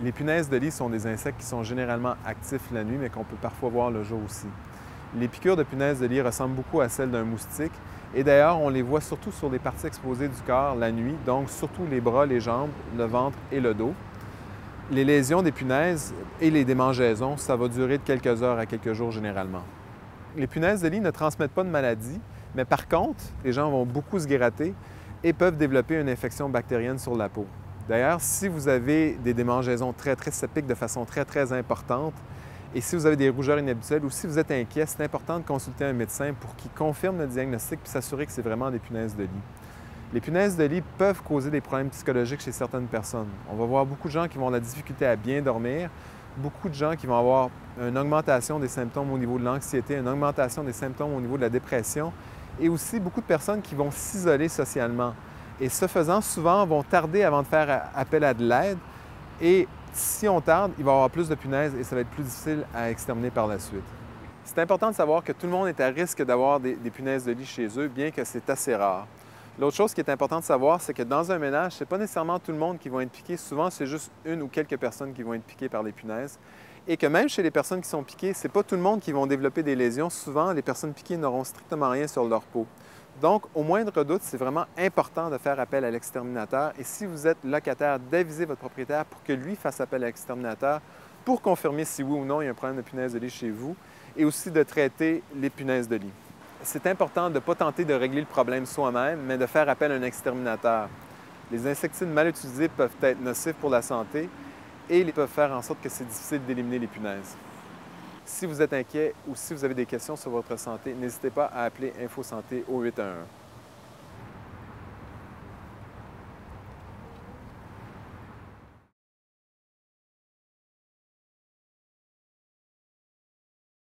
Les punaises de lit sont des insectes qui sont généralement actifs la nuit, mais qu'on peut parfois voir le jour aussi. Les piqûres de punaises de lit ressemblent beaucoup à celles d'un moustique, et d'ailleurs, on les voit surtout sur des parties exposées du corps la nuit, donc surtout les bras, les jambes, le ventre et le dos. Les lésions des punaises et les démangeaisons, ça va durer de quelques heures à quelques jours généralement. Les punaises de lit ne transmettent pas de maladie, mais par contre, les gens vont beaucoup se gratter et peuvent développer une infection bactérienne sur la peau. D'ailleurs, si vous avez des démangeaisons très ça pique de façon très importante, et si vous avez des rougeurs inhabituelles ou si vous êtes inquiet, c'est important de consulter un médecin pour qu'il confirme le diagnostic puis s'assurer que c'est vraiment des punaises de lit. Les punaises de lit peuvent causer des problèmes psychologiques chez certaines personnes. On va voir beaucoup de gens qui vont avoir de la difficulté à bien dormir, beaucoup de gens qui vont avoir une augmentation des symptômes au niveau de l'anxiété, une augmentation des symptômes au niveau de la dépression et aussi beaucoup de personnes qui vont s'isoler socialement. Et ce faisant, souvent, vont tarder avant de faire appel à de l'aide. Et si on tarde, il va y avoir plus de punaises et ça va être plus difficile à exterminer par la suite. C'est important de savoir que tout le monde est à risque d'avoir des punaises de lit chez eux, bien que c'est assez rare. L'autre chose qui est importante de savoir, c'est que dans un ménage, ce n'est pas nécessairement tout le monde qui va être piqué. Souvent, c'est juste une ou quelques personnes qui vont être piquées par les punaises. Et que même chez les personnes qui sont piquées, ce n'est pas tout le monde qui vont développer des lésions. Souvent, les personnes piquées n'auront strictement rien sur leur peau. Donc, au moindre doute, c'est vraiment important de faire appel à l'exterminateur. Et si vous êtes locataire, d'aviser votre propriétaire pour que lui fasse appel à l'exterminateur pour confirmer si oui ou non il y a un problème de punaises de lit chez vous et aussi de traiter les punaises de lit. C'est important de ne pas tenter de régler le problème soi-même, mais de faire appel à un exterminateur. Les insecticides mal utilisés peuvent être nocifs pour la santé et ils peuvent faire en sorte que c'est difficile d'éliminer les punaises. Si vous êtes inquiet ou si vous avez des questions sur votre santé, n'hésitez pas à appeler InfoSanté au 811.